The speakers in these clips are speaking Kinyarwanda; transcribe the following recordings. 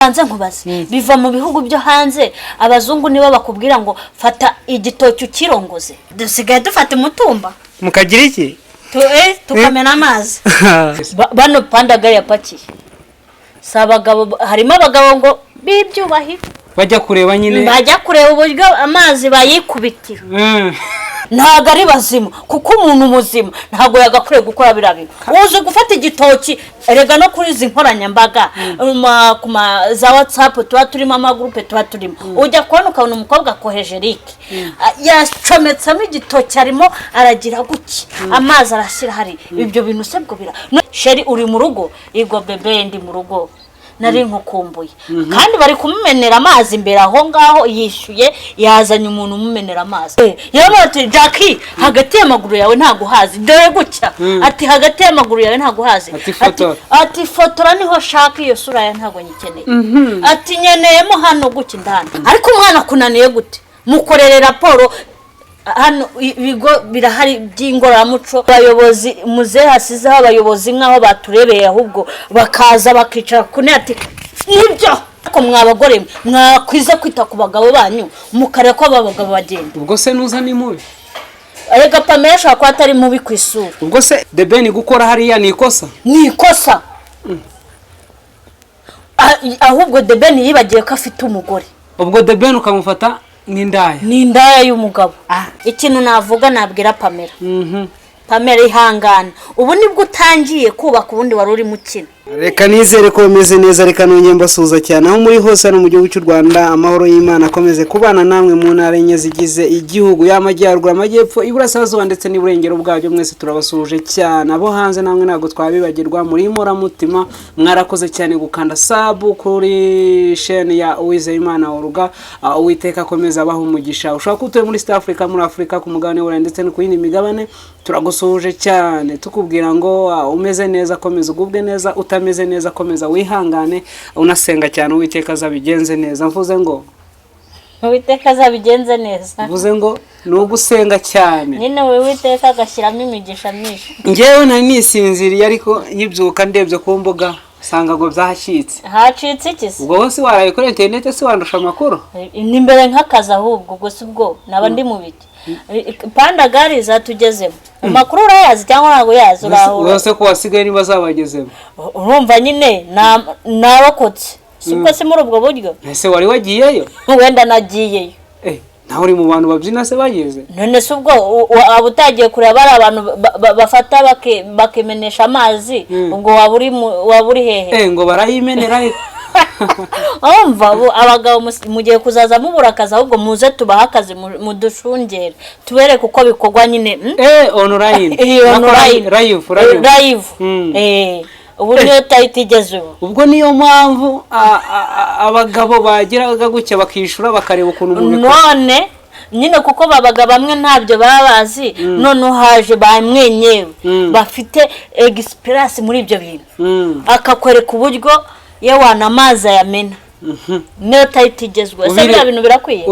hanze nkubaze biva mu bihugu byo hanze abazungu nibo bakubwira ngo fata igitoki ukirongoze dusigaye dufata umutumba mukagira iki tukamena amazi bano pandagari yapakiye sabagabo harimo abagabo ngo bibyubahira bajya kureba nyine bajya kureba uburyo amazi bayikubitira ntago ari bazima kuko umuntu muzima ntago yagakwiye gukora birabi uze gufata igitoki erega no kuri izi nkoranyambaga kuma za WhatsApp tuba turimo amagroupe tuba turimo ujya kubona ukabona umukobwa koheje liki yacometsamo igitoki arimo aragira guki amazi arashyira hari ibyo bintu sebwo bira sheri uri mu rugo igwa bebe ndi mu rugo nari nkukumbuye kandi bari kumumenera amazi imbere aho ngaho yishyuye yazanye umuntu umumenera amazi yabati Jackie hagati y'amaguru yawe ntago hazi dore gutya ati hagati y'amaguru yawe ntago hazi ati fotora niho shaka iyo sura ya ntago nyikeneye ati nyeneyemo hano guki ndana ariko umwana kunaniye gute mukorere raporo hano ibigo birahari by'ingororamuco abayobozi muze hasizeho abayobozi nkaho baturebeye ahubwo bakaza bakicara kune ati nibyo ko mwabagore mwakwiza kwita ku bagabo banyu mukare ko abagabo bagenda ubwo se nuza ni mubi arega pamesha ko atari mubi kwisura ubwo se The Ben gukora hariya ni ikosa ahubwo The Ben yibagiye ko afite umugore ubwo The Ben ukamufata Nindaya y'umugabo ikintu navuga nabwira Pamela Pamela ihangana ubu nibwo utangiye kubaka ubundi wari uri mukina reka nizere ko bimeze neza reka nongeye mbasuza cyane aho muri hose no mu gihugu cy'u Rwanda amahoro y'Imana akomeze kubana namwe mu ntara enye zigize igihugu y'amajyaruguru amajyepfo iburasirazuba ndetse n'iburengero bwabyo mwese turabasuje cyane abo hanze namwe nago twabibagirwa muri Mutima mwarakoze cyane gukanda sub kuri chaîne ya Uwizeyimana Oruga Uwiteka akomeza abaho umugisha ushaka kutuye muri East Africa muri Afrika ku mugabane w'Uburayi ndetse no ku yindi migabane turagusuje cyane tukubwira ngo umeze neza komeza ugubwe neza utameze neza komeza wihangane unasenga cyane Uwiteka azabigenze neza mvuze ngo Uwiteka azabigenze neza mvuze ngo nugusenga cyane nyine Uwiteka agashyiramo imigisha myinshi ngewe nari nisinziriye ariko nyibyuka ndebye ku mbuga sanga ngo byahacitse hacitse ikisi ubwo hose waraye kuri internet se wandusha amakuru ni mbere nk'akaza ahubwo gusa ubwo naba ndi mu biki pandagari zatugezemo amakuru urayazi cyangwa ntago yazi uraho wose ko wasigaye niba zabagezemo urumva nyine narokotse siko se muri ubwo buryo ese wari wagiyeyo wenda nagiyeyo naho uri mu bantu babyina se bageze none se ubwo abutagiye kureba ari abantu bafata bakemenesha amazi ubwo waburi hehe ngo barayimenera umva abagabo mugiye kuzaza muburakaza ahubwo muze tubahakaze mudushungere tubereke uko bikorwa nyine online live ubu niyo tayitigeze ubwo niyo mpamvu abagabo bagiraga gucya bakishura bakareba ukuntu umuntu none nyine kuko babaga bamwe ntabyo baba bazi none haje bamwenyewe bafite experience muri ibyo bintu akakwereka uburyo yewana amazi yamena niyo tayitigezwe ese bya bintu birakwiye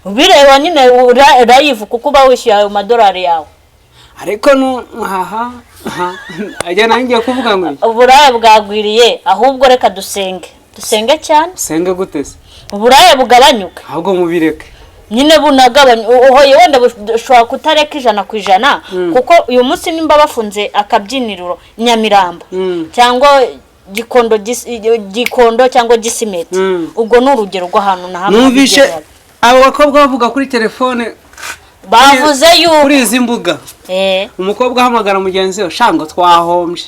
ubireba nyine live kuko uba wishyuye ayo madolari yawe ariko no ajya nangiye kuvuga ngo uburaye bwagwiriye ahubwo reka dusenge cyane senge gutese uburaye bugabanyuka ahubwo mubireke nyine bunagabanya ohoye wenda bushobora kutareka 100% kuko uyu munsi nimba bafunze akabyiniriro Nyamiramba cyangwa gikondo cyangwa gisimeti ubwo n'urugero rw'ahantu na hamwe numvishe abo bakobwa bavuga kuri telefone bavuze yuko kuri izi mbuga umukobwa ahamagara mugenzi we shango twahombye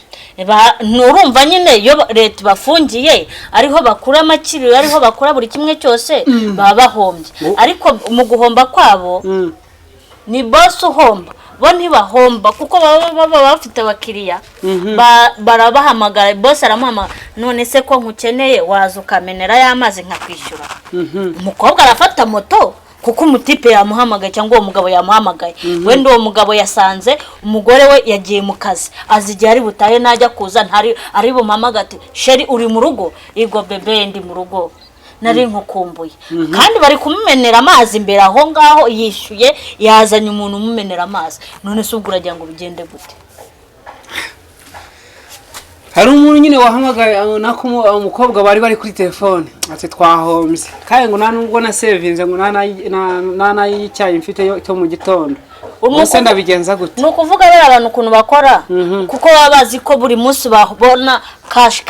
nurumva nyine yo leta bafungiye ariho bakura amakiriro ariho bakura buri kimwe cyose baba bahombye ariko mu guhomba kwabo ni boss uhomba bo ntibahomba kuko baba bafite abakiriya barabahamagara boss aramuhamagara none se ko nkukeneye waza ukamenera y'amazi nkakwishyura umukobwa arafata moto kuko umutipe yamuhamagaye cyangwa uwo mugabo yamuhamagaye wenda uwo mugabo yasanze umugore we yagiye mu kazi azigiye ari butahe najya kuza ntari ari bumamagate sheri uri mu rugo igwa bebe ndi mu rugo nari nkukumbuye kandi bari kumumenera amazi imbere aho ngaho yishyuye yazanye umuntu umumenera amazi none se ubwo uragira ngo bigende gute hari umuntu nyine wahamagaye nako umukobwa bari kuri telefone ati twahombye kandi ngo nubwo na savinze ngo nana y'icyayi mfite cyo mu gitondo ubuse ndabigenza gute ni ukuvuga bera abantu ukuntu bakora kuko baba bazi ko buri munsi babona cash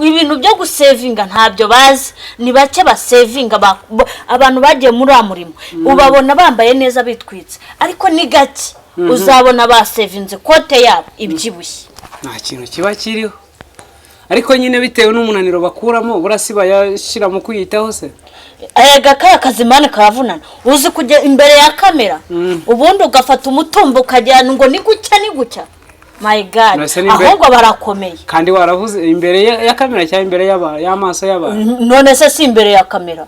ibintu byo gusevinga ntabyo bazi ni bake basevinga abantu bagiye muri amurimo ubabona bambaye neza bitwitse ariko ni gake uzabona basevinze kote yabo ibyibushye nta kintu kiba kiriho ariko nyine bitewe n'umunaniro bakuramo burasiba yashira mu kwiyitaho se ega kaya kazimane karavunana uzi kujya imbere ya kamera ubundi ugafata umutumba ukajyana ngo ni gucya my god ahubwo barakomeye kandi waravuze imbere ya kamera cyangwa imbere y'amaso y'abantu none se si imbere ya kamera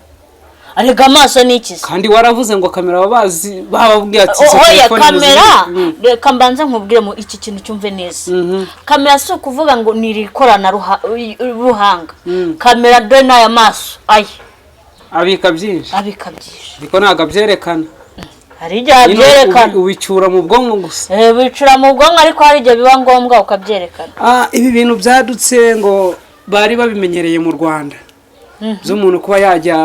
arega amaso nikize kandi waravuze ngo kamera babazi bababwiye ati oya kamera reka mbanze nkubwire mu iki kintu cyumve neza kamera si ukuvuga ngo nirikorana ruhanga kamera do n'aya maso abika byinshi ariko ntago byerekana hari igihe byerekana ubicyura mu bwonko gusa bicura mu bwonko ariko hari igihe biba ngombwa ukabyerekana ibi bintu byadutse ngo bari babimenyereye mu Rwanda z'umuntu kuba yajya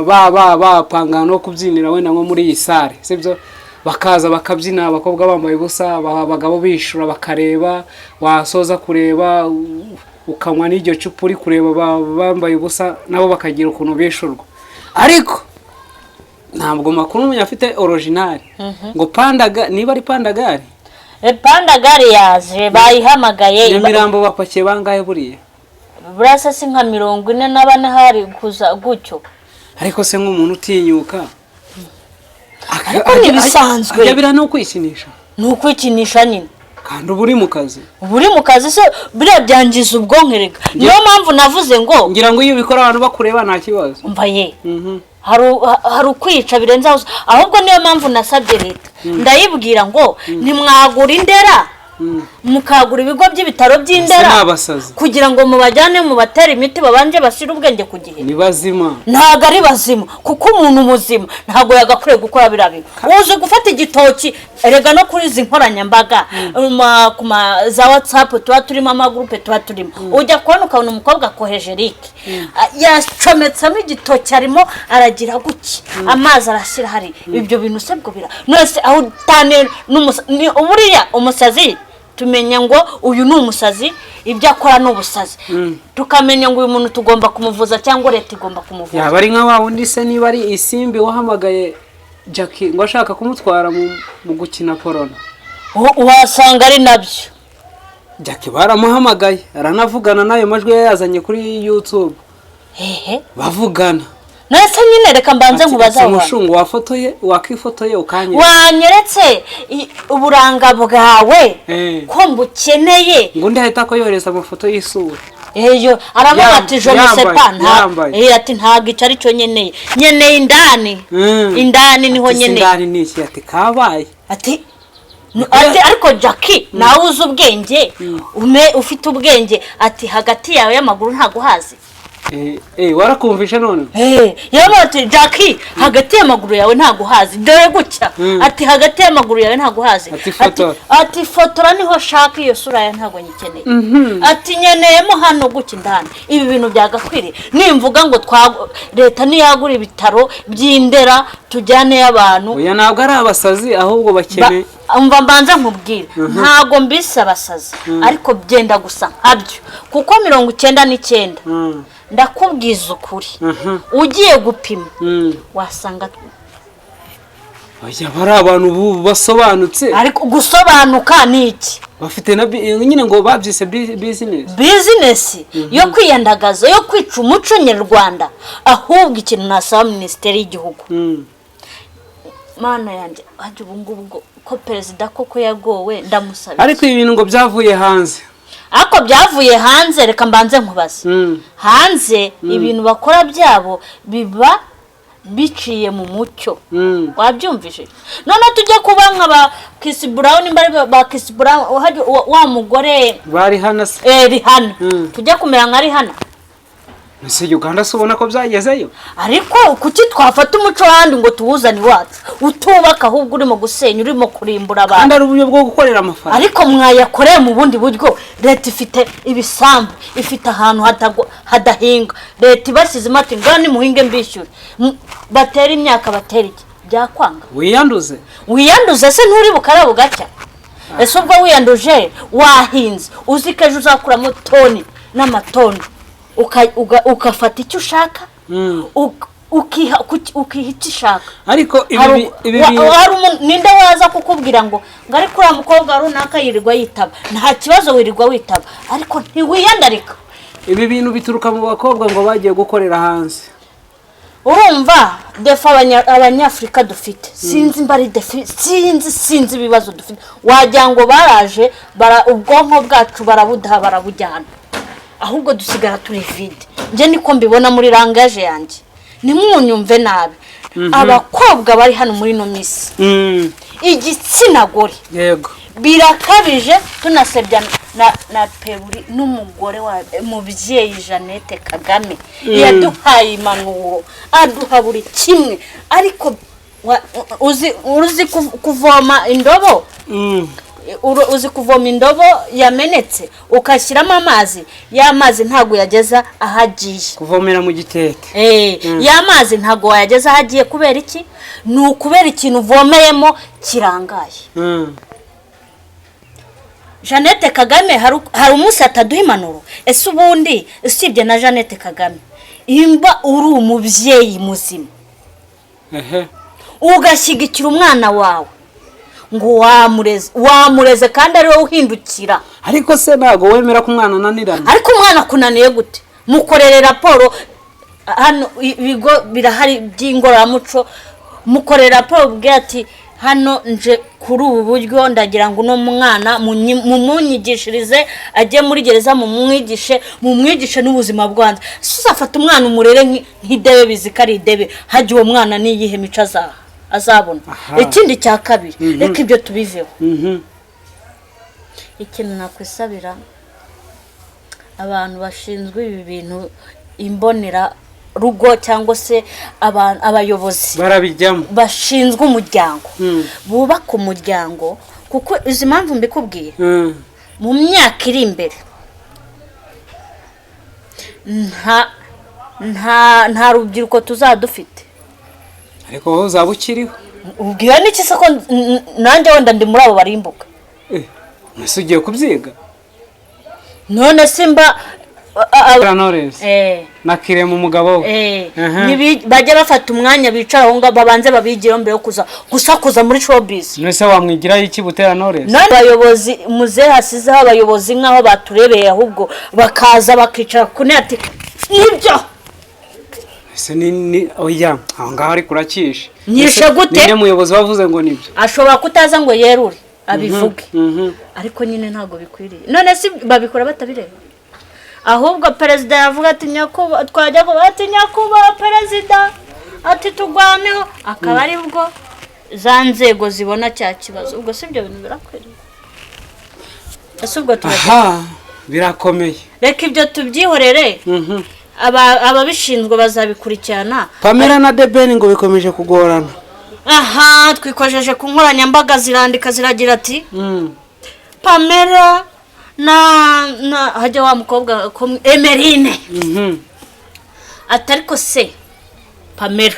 bapanga no kubyinira wenda nko muri iyi sare sibyo bakaza bakabyina abakobwa bambaye ubusa abagabo bishura bakareba wasoza kureba ukanywa n'iryo cupa uri kureba bambaye ubusa nabo bakagira ukuntu bishurwa ariko ntabwo makuru umenya afite original ngo pandaga niba ari pandagari pandagari yaje bayihamagaye Nyamirambo bapakiye bangaye buriye burasa si nka 44 hari kuza gutyo ariko se nk'umuntu utinyuka ariko nibisanzwe yabira no kwikinisha nyine kandi uburi mu kazi se bire byangiza ubwonko rega niyo mpamvu navuze ngo ngira ngo iyo ubikora abantu bakureba nta kibazo umva ye hari ukwica birenze ahubwo niyo mpamvu nasabye leta ndayibwira ngo ntimwagura indera mukagura ibigo by'ibitaro by'indera kugira ngo mubajyane mu batera imiti babanje bashyira ubwenge ku gihe ni bazima ntago ari bazima kuko umuntu muzima ntago yagakwiye gukora birabi uzi gufata igitoki erega no kuri izi nkoranyambaga za WhatsApp tuba turimo amagroupe tuba turimo ujya kubona ukabona umukobwa koheje link yacometsamo igitoki arimo aragira guki amazi arashyira hari ibyo bintu se bwo bira nose aho utane uburiya umusazi tumenya ngo uyu ni umusazi ibyo akora n'ubusazi tukamenya ngo uyu muntu tugomba kumuvuza cyangwa leta igomba kumuvuza yaba ari nka wundi se niba ari isimbi wahamagaye Jackie ngo ashaka kumutwara mu gukina corona wasanga ari nabyo Jackie baramuhamagaye aranavugana nayo majwi yazanye kuri YouTube bavugana nase nyine reka mbanze nkubaza umushungu wafotoye wakifotoye ukanye wanyeretse uburanga bwawe ko mbukeneye ngo ndahita ko yohereza amafoto y'isura eyo aravuga ati je ne sais pas ati ntago icari cyo nyeneye indani niho nyeneye indani ni iki ati kabaye ati ariko Jackie nawe uzi ubwenge ufite ubwenge ati hagati yawe y'amaguru ntago hazi warakumvisha none yabati Jackie hagati y'amaguru yawe ntago hazi dore gutya ati hagati y'amaguru yawe ntago hazi ati fotora niho shaka iyo sura ya ntago nyikeneye ati nyeneyemo hano guki ndani ibi bintu byagakwiriye nimvuga ngo leta niyagura ibitaro by'indera tujyane y'abantu oya ntabwo ari abasazi ahubwo bakene umva mbanza nkubwira ntago mbisa abasazi ariko byenda gusa nkabyo kuko 99 ndakubwiza ukuri ugiye gupima wasanga oya bari abantu basobanutse ariko gusobanuka ni iki bafite na nyine ngo babyise business yo kwiyandagaza yo kwica umuco nyarwanda ahubwo ikintu nasaba ministeri y'igihugu mana yanjye haje ubungubu ko perezida koko yagowe ndamusabye ariko ibintu ngo byavuye hanze ako byavuye hanze reka mbanze nkubaze hanze ibintu bakora byabo biba biciye mu mucyo wabyumvise none tujye kuba nk'aba Kiss Brown imbare ba Kiss Brown wa mugore bari hana Rihana tujye kumera nka Rihana ese Uganda se ubona ko byagezeyo ariko kuki twafata umuco wandi ngo tuwuzane iwacu utubaka ahubwo urimo gusenya urimo kurimbura abantu kandi ari uburyo bwo gukorera amafaranga ariko mwayakoreye mu bundi buryo leta ifite ibisambu ifite ahantu hadahinga leta ibashyizemo ati ngani muhinge mbishyure batera imyaka batera iki byakwanga wiyanduze se nturi bukara bugacya ese ubwo wiyanduje wahinze uzi ko ejo uzakuramo toni n'amatoni ukafata icyo ushaka ukiha icyo ushaka ariko ninde waza kukubwira ngo ariko uriya mukobwa runaka yirirwa yitaba nta kibazo wirirwa witaba ariko ntiwiyandarika ibi bintu bituruka mu bakobwa ngo bagiye gukorera hanze urumva defa abanyafurika dufite sinzi mbari defi sinzi ibibazo dufite wagira ngo baraje ubwonko bwacu barabudaha barabujyana ahubwo dusigara turi vide nje niko mbibona muri langaje yanjye nimwunyumve nabi abakobwa bari hano muri no misi igitsina gore yego birakabije tunasebya na Peburi n'umugore wa mubyeyi Jeannette Kagame yaduhaye impanuro aduha buri kimwe ariko uzi kuvoma indobo uzi kuvoma indobo yamenetse ukashyiramo amazi y'amazi ntago yageza ahagiye kuvomera mu gitete y'amazi ntago wayageza ahagiye kubera iki ni ukubera ikintu uvomeyemo kirangaye Jeannette Kagame hari umunsi ataduha impanuro ese ubundi usibye na Jeannette Kagame imba uri umubyeyi muzima ugashyigikira umwana wawe ngo wamureze kandi ari wowe uhindukira ariko se ntago wemera ko umwana ananirana ariko umwana kunaniye gute mukorere raporo hano ibigo birahari by'ingororamuco mukorere raporo bwe ati hano nje kuri ubu buryo ndagira ngo no mwana mumunyigishirize ajye muri gereza mumwigishe n'ubuzima bwanze suzafata umwana umurere nk'idebe bizikari idebe haje uwo mwana niyihe mico azabona ikindi cya kabiri reka ibyo tubiveho ikintu nakwisabira abantu bashinzwe ibi bintu imbonera rugo cyangwa se abayobozi barabijyamo bashinzwe umuryango bubaka umuryango kuko izi mpamvu mbikubwiye mu myaka iri imbere nta rubyiruko tuzadufite ariko wowe uzaba ukiriho ubwiwe n'iki se ko nanjye wenda ndi muri abo barimbuka ese ugiye kubyiga none simba nakire mu mugabo we bajya bafata umwanya bicara aho ngaho babanze babigireho mbere yo gusakuza muri showbiz nese wamwigiraho iki Butera Knowless abayobozi muze hasizeho abayobozi nk'aho baturebeye ahubwo bakaza bakicara ku ati nibyo ese ni oya aho ngaho ari kurakisha nyishe gute ninde muyobozi wavuze ngo nibyo ashobora kutaza ngo yerure abivuge ariko nyine ntago bikwiriye none si babikora batabireba ahubwo perezida yavuga ati nyakuba twajya ko ati nyakuba perezida ati tugwaneho akaba ari bwo za nzego zibona cya kibazo ubwo sibyo bintu birakwiriye ese ubwo birakomeye reka ibyo tubyihorere ababishinzwe bazabikurikirana Pamela na Debeni ngo bikomeje kugorana twikojeje ku nkoranyambaga zirandika ziragira ati Pamela na hajya wa mukobwa Emeline atariko se Pamela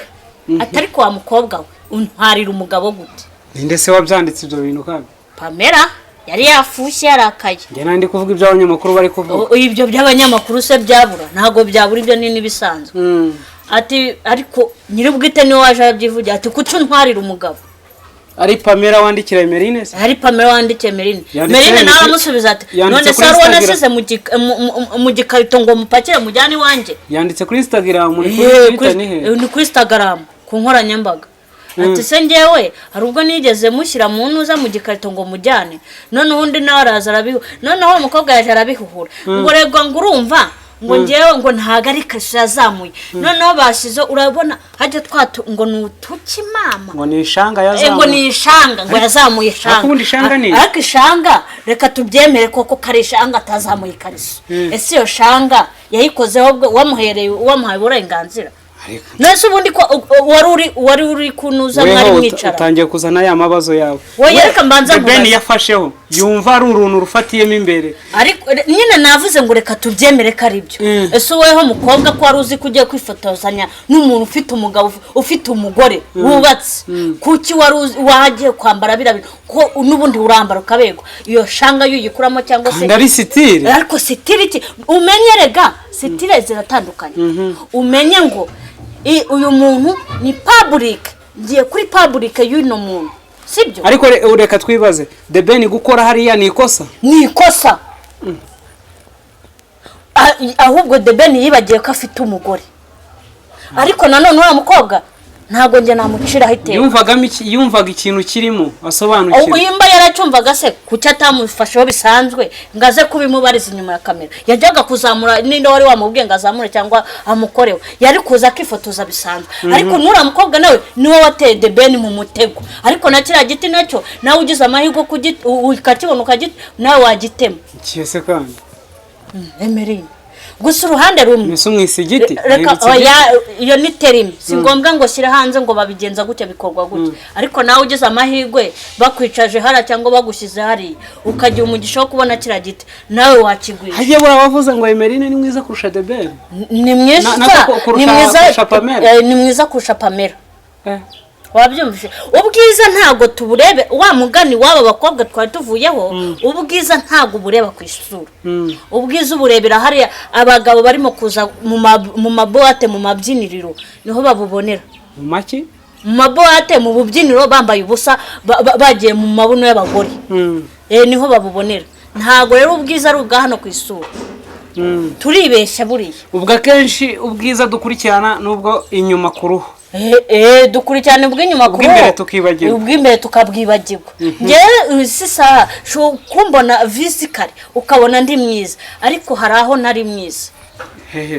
atariko wa mukobwa we untwarira umugabo gute ninde se wabyanditse ibyo bintu kandi Pamela yari yafushye yarakaye nge nandi kuvuga iby'abanyamakuru bari kuvuga ibyo by'abanyamakuru se byabura ntago byabura ibyo nini bisanzwe ati ariko nyirubwite niwe waje abyivugira ati kuki untwarira umugabo ari Pamela wandikira Emeline se ari Pamela wandikira Emeline nawe amusubiza ati none se arubona nasize mu gikarito ngo mupakire mujyane iwanjye yanditse kuri Instagram muri ni kuri Instagram ku nkoranyambaga ati se ngewe hari ubwo nigeze mushyira mu ntuza mu gikarito ngo mujyane none undi nawe araza arabihu none aho umukobwa yaje arabihuhura ngo rego ngo urumva ngo ngewe ngo ntago ari kashe yazamuye noneho bashize urabona hajya twatu ngo nutuki mama ngo ni ishanga yazamuye ngo ni ishanga ngo yazamuye ishanga akundi ishanga ni ariko ishanga reka tubyemere koko kare ishanga atazamuye kariso ese iyo shanga yayikozeho wamuhaye uburenganzira nese ubundi ko wari uri kunuza mwari mwicara utangiye kuzana ya mabazo yawe wowe reka mbanza Ben yafasheho yumva ari uruntu rufatiyemo imbere ariko nyine navuze ngo reka tubyemere ko aribyo ese woweho mukobwa ko wari uzi kugiye kwifotozanya n'umuntu ufite umugabo ufite umugore wubatse kuki wari wagiye kwambara birabira ko n'ubundi urambara ukabego iyo shanga yuyikuramo cyangwa se ndari sitire ariko sitire iki umenyerega sitire ziratandukanye umenye ngo uyu muntu ni public ngiye kuri public y'uno muntu sibyo ariko ureka twibaze The Ben gukora hariya ni ikosa ahubwo The Ben yibagiye ko afite umugore ariko nanone uriya mukobwa ntago nge namuciraho iteka yumvaga ikintu kirimo asobanukirwa uyimba yaracumvaga se kuki atamufasheho bisanzwe ngaze kubimubariza inyuma ya kamera yajyaga kuzamura ninde wari wamubwiye ngo azamure cyangwa amukoreho yari kuza akifotoza bisanzwe ariko nura mukobwa nawe niwe wateye The Ben mu mutego ariko na kiriya giti nacyo nawe ugize amahirwe ukakibona ukagita nawe wagitema kiyese kandi Emeline gusa uruhande rumwe nese umwisigiti iyo ni terimi si ngombwa ngo shyira hanze ngo babigenza gutya bikorwa gutya ariko nawe ugize amahirwe bakwicaje hara cyangwa bagushyize hari ukagira umugisha wo kubona kiriya giti nawe wakigwira hagiye burabavuze ngo Emeline ni mwiza kurusha The Ben ni mwiza ni mwiza kurusha Pamela wabyumvise ubwiza ntago tuburebe wa mugani waba bakobwa twari tuvuyeho ubwiza ntago bureba ku isura ubwiza uburebera hariya abagabo barimo kuza mu maboate mu mabyiniriro niho babubonera mu maki mu maboate mu bubyiniro bambaye ubusa bagiye mu mabuno y'abagore niho babubonera ntago rero ubwiza ari ubwa hano ku isura turibeshya buriya ubwo akenshi ubwiza dukurikirana nubwo inyuma ku ruhu dukurikirana ubw'inyuma ku ubw'imbere tukabwibagirwa ngewe sisa kumbona visikare ukabona ndi mwiza ariko hari aho nari mwiza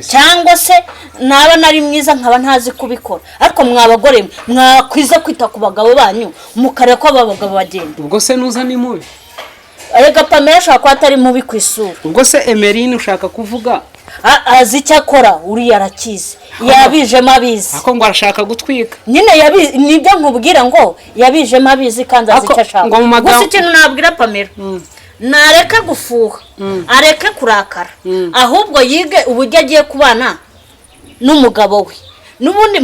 cyangwa se naba nari mwiza nkaba ntazi kubikora ariko mwabagore mwakwiza kwita ku bagabo banyu mukare ko abagabo bagenda ubwo se nuza ni mubi arega Pamela ashaka ko atari mubi ku isura ubwo se Emeline ushaka kuvuga azi icyo akora uriya arakizi yabijemo abizi ako ngo arashaka gutwika nyine nibyo nkubwira ngo yabijemo abizi kandi azi icyo ashaka gusa ikintu nabwira Pamela nareke gufuha areke kurakara ahubwo yige uburyo agiye kubana n'umugabo we n'ubundi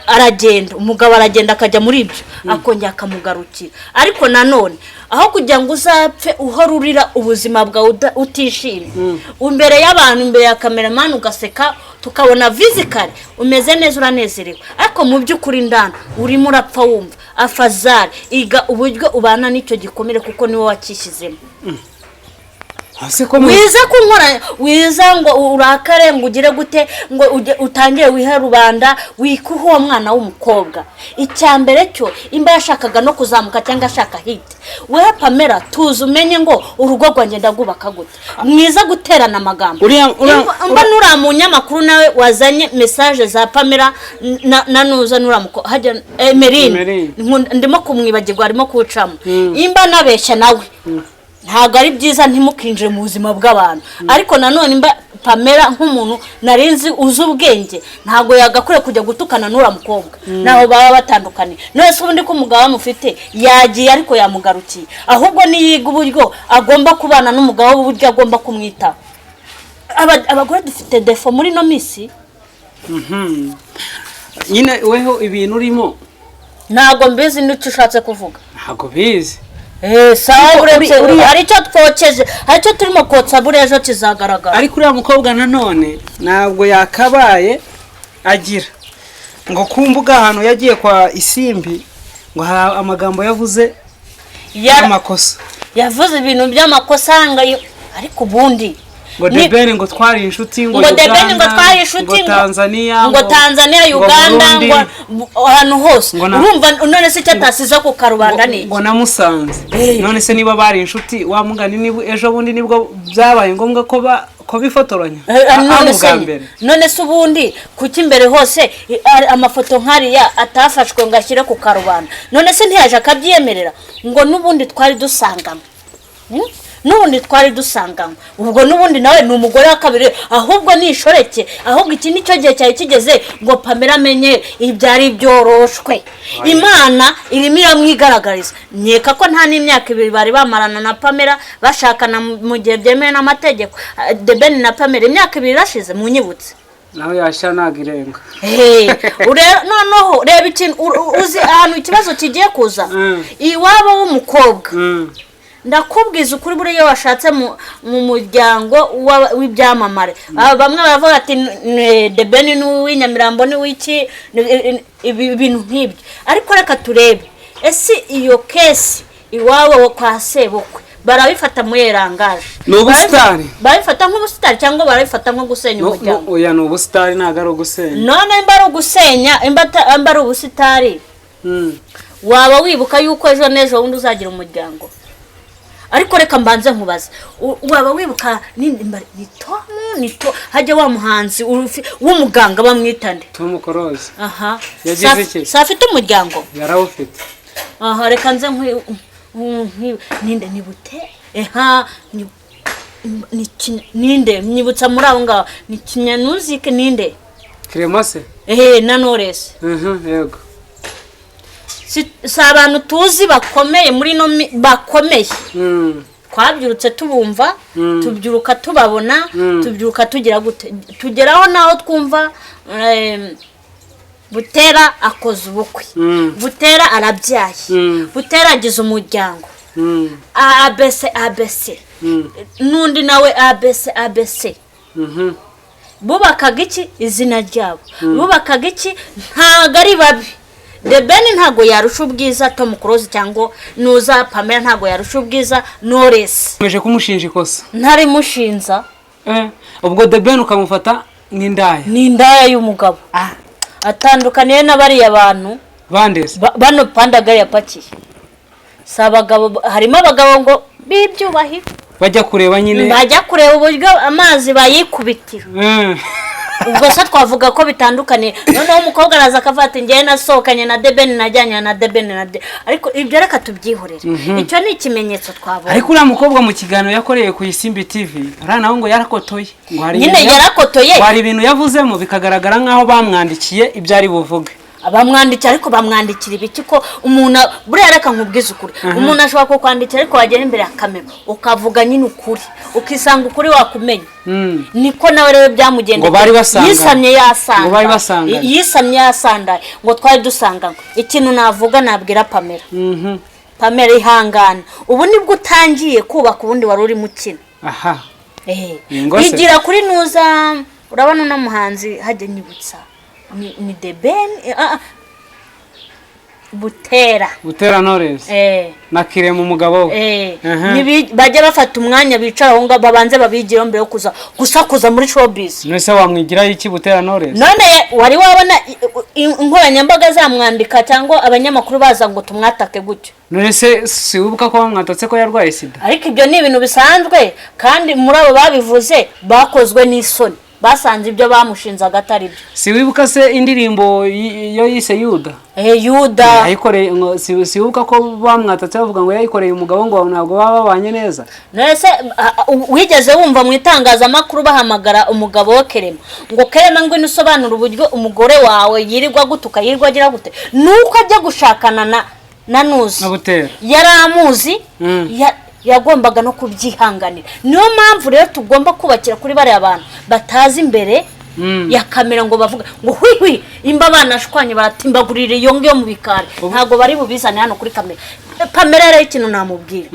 aragenda umugabo aragenda akajya muri ibyo akongera akamugarukira ariko nanone aho kugira ngo uzapfe uhorurira ubuzima bwawe utishimye imbere y'abantu imbere ya cameraman ugaseka tukabona physically umeze neza uranezerewe ariko mu by'ukuri ndana urimo urapfa wumva afazari iga uburyo ubana n'icyo gikomere kuko niwe wakishyizemo wiza kunkora wiza ngo urakare ngo ugire gute ngo utangire wihe rubanda wikuho uwo mwana w'umukobwa icyambere cyo imba yashakaga no kuzamuka cyangwa ashaka hit wewe Pamela tuzi umenye ngo urugo rwanjye ndagubaka gute mwiza guterana amagambo mba nura mu nyamakuru nawe wazanye message za Pamela na nuza nura muko hajya Emeline ndimo kumwibagirwa arimo kucamo imba nabeshya nawe ntago ari byiza ntimukinje mu buzima bw'abantu ariko nanone mba Pamela nk'umuntu narinzi uzi ubwenge ntago yagakure kujya gutukana n'ura mukobwa naho baba batandukanye none se ubundi ko umugabo amufite yagiye ariko yamugarukiye ahubwo niyiga uburyo agomba kubana n'umugabo w'uburyo agomba kumwita abagore dufite defo muri no misi nyine weho ibintu urimo ntago mbizi n'icyo ushatse kuvuga ntago bizi sawa hari icyo twokeje hari icyo turimo kotsa buriya ejo kizagaragara ariko uriya mukobwa nanone ntabwo yakabaye agira ngo ku mbuga ahantu yagiye kwa Isimbi ngo hari amagambo yavuze y'amakosa yavuze ibintu by'amakosa ariko ubundi ngo Debeni ngo twari inshuti ngo Debeni ngo twari inshuti ngo Tanzania Uganda ngo ahantu hose urumva none se cyatasiza ku karubanda ni ngo namusanze none se niba bari inshuti wa mugani niba ejo bundi nibwo byabaye ngombwa ko bifotoranya none se ubundi kuki imbere hose amafoto nkariya atafashwe ngo ashyire ku karubanda none se ntiyaje akabyemerera ngo n'ubundi twari dusangamo ubwo n'ubundi nawe ni umugore wa kabiri ahubwo nishoreke ahubwo iki nicyo gihe cyari kigeze ngo Pamela amenye ibyari byoroshwe Imana irimo iramwigaragariza nkeka ko nta n'imyaka 2 bari bamarana na Pamela bashakana mu gihe byemewe n'amategeko Debeni na Pamela imyaka 2 irashize munyibutse nawe yashanaga irenga noneho reba ikintu uzi ahantu ikibazo kigiye kuza iwabo w'umukobwa ndakubwiza ukuri buriya washatse mu muryango w'ibyamamare bamwe baravuga ati Debeni n'uw'inyamirambo ni wiki ibintu nk'ibyo ariko reka turebe ese iyo kesi iwawe kwa sebukwe barabifata muyerangaje n'ubusitari barabifata nk'ubusitari cyangwa barabifata nko gusenya umuryango oya n'ubusitari ntago ari ugusenya none mba ari ugusenya mba ari ubusitari waba wibuka yuko ejo n'ejo wundi uzagira umuryango ariko reka mbanze nkubaza waba wibuka nito hajya wa muhanzi w'umuganga bamwitande Tom Close aha yagize iki safite umuryango yarawufite aha reka nze ninde nibute ninde nyibutsa muri abo ngaho ni Kinyanuzike ninde Kremase na Knowless yego si abantu tuzi bakomeye muri no bakomeye twabyurutse tubumva tubyuruka tubabona tubyuruka tugira gute tugeraho naho twumva Butera akoze ubukwe Butera arabyaye Butera agize umuryango ABC nundi nawe ABC bubakaga iki izina ryabo bubakaga iki ntago ari babi Debeni ntago yarusha ubwiza Tom Close cyangwa nuza Pamela ntago yarusha ubwiza Knowless meje kumushinja ikosa ntari mushinza ubwo Debeni ukamufata n'indaya y'umugabo atandukaniye n'abari abantu bandese bano pandagari yapakiye sabagabo harimo abagabo ngo bibyubahi bajya kureba nyine bajya kureba uburyo amazi bayikubitira ubwo se twavuga ko bitandukanye noneho umukobwa araza akavata ngiye nasohokanye na Debeni najyanye na Debeni ariko ibyo reka tubyihorere icyo ni ikimenyetso twabonye ariko uriya mukobwa mu kiganiro yakoreye ku Isimbi TV aranaho ngo yarakotoye ngo hari nyine yarakotoye hari ibintu yavuzemo bikagaragara nkaho bamwandikiye ibyo ari buvuge abamwandikira ariko bamwandikira ibiki ko umuntu buriya reka nkubwiza ukuri umuntu ashobora kukwandikira ariko wagera imbere ya kamera ukavuga nyine ukuri ukisanga ukuri wakumenya niko nawe rero byamugendeye yisamye yasandaye ngo twari dusanga ikintu navuga nabwira Pamela Pamela ihangana ubu nibwo utangiye kubaka ubundi wari uri mukina igira kuri nuza urabona na muhanzi hajye nyibutsa ni Debeni Butera Knowless na Kirema umugabo bajya bafata umwanya bicara aho ngo babanze babigiraho mbere yo kuza muri showbiz nese wamwigira iki Butera Knowless none wari wabona inkoranyambaga zamwandika cyangwa abanyamakuru baza ngo tumwatake gutyo nese si wibuka ko bamwatatse ko yarwaye sida ariko ibyo ni ibintu bisanzwe kandi muri abo babivuze bakozwe n'isoni basanze ibyo bamushinzaga atari byo si wibuka se indirimbo yo yise Yuda Yuda ayikoreye si wibuka ko bamwatatse bavuga ngo yayikoreye umugabo ngo ntabwo baba babanye neza nese wigeze wumva mu itangazamakuru bahamagara umugabo wa Kerema ngo Kerema ngo inusobanura uburyo umugore wawe yirirwa gutuka yirirwa agira gute nuko ajya gushakana na Nuzi yaramuzi yagombaga no kubyihanganira niyo mpamvu rero tugomba kubakira kuri bari abantu batazi imbere ya kamera ngo bavuga ngo hwi imba banashwanye baratimbagurira iyo ngiyo mu bikari ntago bari bubizane hano kuri kamera Pamela rero ikintu namubwira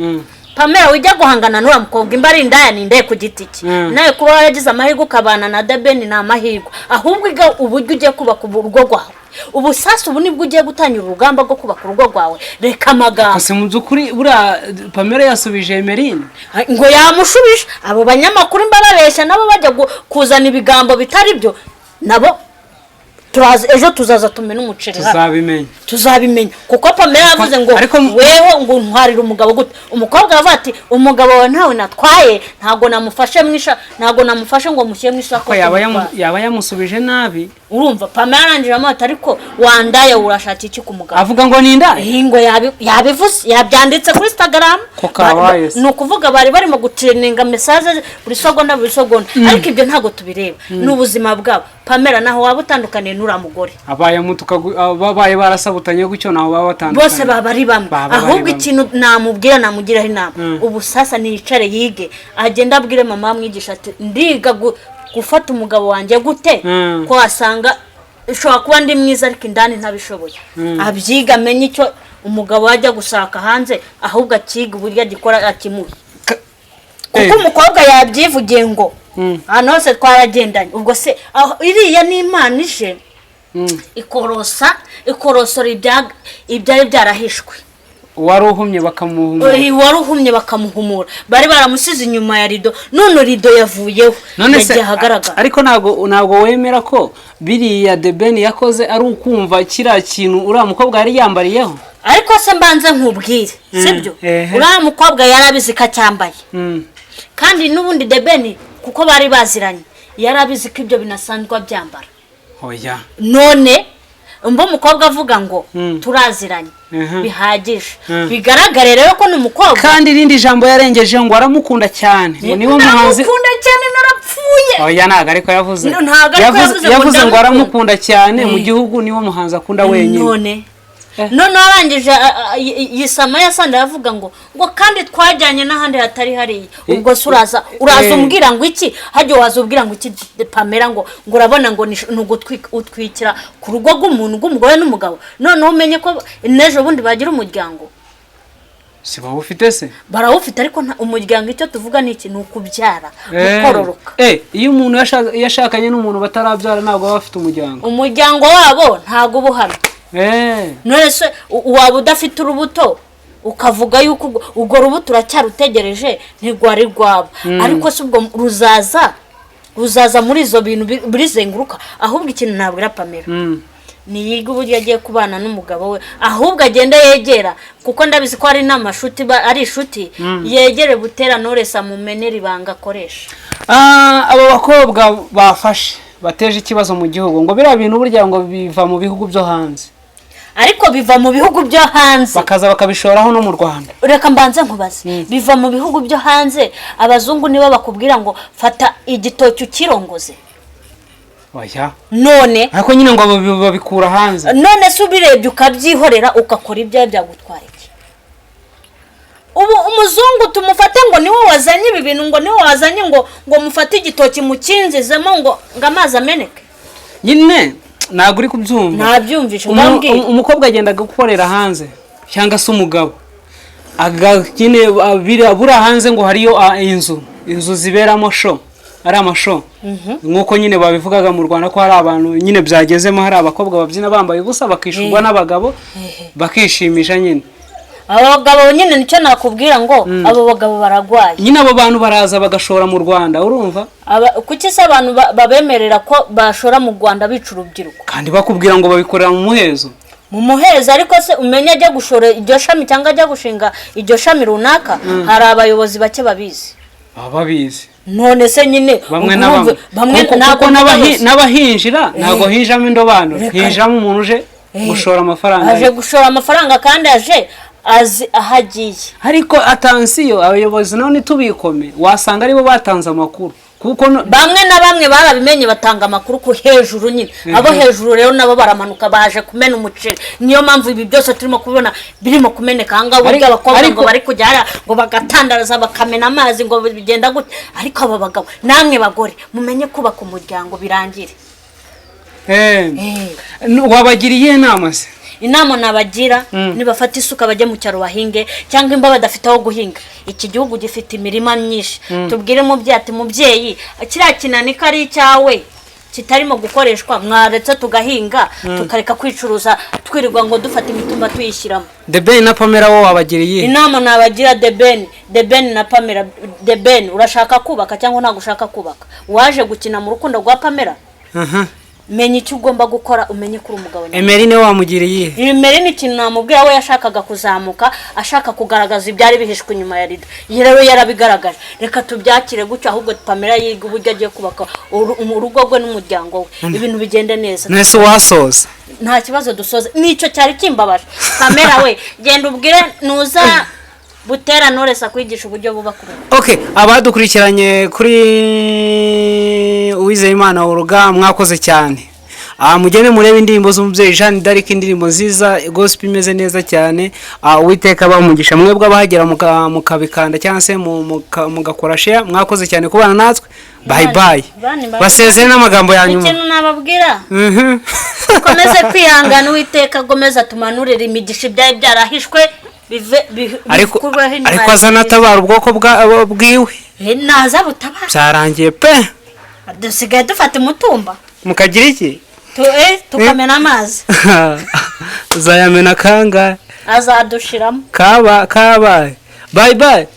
Pamela wijya guhangana n'ura mukobwa imba ari indaya ninde ku giti cye nawe kuba yagize amahirwe ukabana na Debeni na amahirwe ahubwo uburyo ugiye kubaka urugo rwawe ubu sasa ubu nibwo ugiye gutangira urugamba rwo kubaka urugo rwawe reka amagambo ese mu by'ukuri buriya Pamela yasubije Emeline ngo yamushubije abo banyamakuru imbarabeshya nabo bajya kuzana ibigambo bitari byo nabo ejo tuzaza tumena umuceri tuzabimenya kuko Pamela yavuze ngo wewe ngo ntwarira umugabo gute umukobwa yavuze ati umugabo wawe ntawe natwaye ntago namufashe mwisha ntago namufashe ngo mushyire mwisha ko yaba yamusubije nabi urumva Pamela arangije amata ariko wandaye urashaka iki ku mugabo avuga ngo ninda ngo yabivuze yabyanditse kuri Instagram no kuvuga bari barimo gutreninga message buri segonda ariko ibyo ntago tubireba n'ubuzima bwabo Pamela naho waba utandukaniye n'uramugore abaye mutuka babaye barasabutanye gucyo naho baba batandukanye bose baba ari bamwe ahubwo ikintu namubwira namugiraho inama ubu sasa niyicare yige agenda abwire mama amwigisha ati ndiga gufata umugabo wanjye gute ko asanga ushobora kuba ndi mwiza ariko indani ntabishoboye abyiga amenye icyo umugabo wajya gushaka hanze ahubwo akiga uburyo agikora akimuha kuko umukobwa yabyivugiye ngo hano hose twaragendanye ubwo se iriya ni Imana ije ikorosora ibyari byarahishwe waruhumye bakamuhumura bari baramusize inyuma ya rido none rido yavuyeho yagiye ahagaragara ariko ntago wemera ko biriya The Ben yakoze ari ukumva kiriya kintu uriya mukobwa yari yambariyeho ariko se mbanze nkubwire sibyo uriya mukobwa yarabizi ko acyambaye kandi n'ubundi The Ben kuko bari baziranye yarabizi ko ibyo binasanzwe byambara oya none umbo mukobwa avuga ngo turaziranye bihagije bigaragare rero ko n'umukobwa kandi irindi jambo yarengeje ngo aramukunda cyane ngo niwe muhanzi aramukunda cyane narapfuye oya naga ariko yavuze ngo aramukunda cyane mu gihugu niwe muhanzi akunda wenyine none arangije yisama yasanda yavuga ngo kandi twajyanye n'ahandi hatari hariya ubwo se uraza umbwira ngo iki hajye waza ubwira ngo iki Pamela ngo urabona ngo utwikira ku rugo rw'umuntu rw'umugore n'umugabo noneho umenye ko n'ejo bundi bagira umuryango si bawufite se barawufite ariko umuryango icyo tuvuga ni iki ni ukubyara gukororoka iyo umuntu yashakanye n'umuntu batarabyara ntabwo baba bafite umuryango wabo ntabwo uba uhari none se waba udafite urubuto ukavuga yuko urwo rubuto uracyarutegereje ntirwari rwaba ariko se ubwo ruzaza muri izo bintu birizenguruka ahubwo ikintu ntabwira Pamela niyiga uburyo agiye kubana n'umugabo we ahubwo agenda yegera kuko ndabizi ko ari n'amashuti ari inshuti yegere Butera Knowless amumenera ibanga akoresha abo bakobwa bafashe bateje ikibazo mu gihugu ngo biriya bintu burya ngo biva mu bihugu byo hanze ariko biva mu bihugu byo hanze bakaza bakabishoraho no mu Rwanda reka mbanze nkubaze biva mu bihugu byo hanze abazungu nibo bakubwira ngo fata igitoki ukirongoze oya none ariko nyine ngo babikura hanze none se ubirebye ukabyihorera ukakora ibyo byagutwara iki ubu umuzungu tumufate ngo niwe wazanye ibi bintu ngo niwe wazanye ngo mufate igitoki mukinzizemo ngo amazi ameneke nyine ntabwo uri kubyumva ntabyumvishe umukobwa agenda gukorera hanze cyangwa se umugabo nyine buriya hanze ngo hariyo inzu ziberamo show ari amasho nk'uko nyine babivugaga mu Rwanda ko hari abantu nyine byagezemo hari abakobwa babyina bambaye ubusa bakishurwa n'abagabo bakishimisha nyine abagabo nyine nicyo nakubwira ngo abo bagabo baragwaye nyine abo bantu baraza bagashora mu Rwanda urumva kuki se abantu babemerera ko bashora mu Rwanda bica urubyiruko kandi bakubwira ngo babikorera mu muhezo ariko se umenya ajya gushora iryo shami cyangwa ajya gushinga iryo shami runaka hari abayobozi bake babizi babizi none se nyine bamwe ntabwo n'abahinjira ntabwo hinjamo indobano hinjamo umuntu uje gushora amafaranga aje gushora amafaranga kandi aje azi ahagiye ariko atansiyo abayobozi none tubikome wasanga aribo batanze amakuru kuko bamwe na bamwe barabimenye batanga amakuru ku hejuru nyine abo hejuru rero nabo baramanuka baje kumena umuceri niyo mpamvu ibi byose turimo kubona birimo kumeneka hanga burya abakobwa ngo bari kujya ngo bagatandaraza bakamena amazi ngo bigenda gute ariko aba bagabo namwe bagore mumenye kubaka umuryango birangire wabagiriye inama se inama nabagira nibafata isuka bajye mu cyaro bahinge cyangwa imba badafite aho guhinga iki gihugu gifite imirima myinshi tubwire mubyeyi ati mubyeyi kiriya kinanika ari icyawe kitarimo gukoreshwa mwaretse tugahinga tukareka kwicuruza twirirwa ngo dufata imitumba tuyishyiramo. The Ben na Pamela wo wabagiriye inama nabagira The Ben na Pamela. The Ben urashaka kubaka cyangwa ntago ushaka kubaka? Waje gukina mu rukundo rwa Pamela? Menya icyo ugomba gukora, umenye kuri umugabo nyine. Emeline wamugiriye? Emeline ikintu namubwira we yashakaga kuzamuka, ashaka kugaragaza ibyari bihishwe inyuma ya rido. Yerewe yarabigaragaje. Reka tubyakire gutyo, ahubwo Pamela yiga uburyo agiye kubaka urugo rwe n'umuryango we. Ibintu bigende neza. Nese wasoza? Nta kibazo dusoza. Nicyo cyari kimbabaje. Pamela we genda ubwire nuza Butera Knowless akwigisha uburyo bubaka urugo. Okay, abadukurikiranye kuri Uwizeyimana Uruga mwakoze cyane. Mugende murebe indirimbo z'umubyeyi Jeanne d'Arc, indirimbo nziza, gospel imeze neza cyane. Uwiteka bamugisha mwebwe abahagera mukabikanda cyangwa se mugakora share. Mwakoze cyane kubana natwe. Bye bye. Basezeye n'amagambo ya nyuma. Ikintu nababwira. Komeze kwihangana, Uwiteka gomeza tumanurira imigisha ibyaye byarahishwe. Ariko azanatabara ubwoko bwiwe. Naza butabara. Byarangiye pe. Dusigaye dufata umutumba. Mukagira iki? Tukamena amazi. Zayamena kanga. Azadushiramo. Kaba. Bye bye.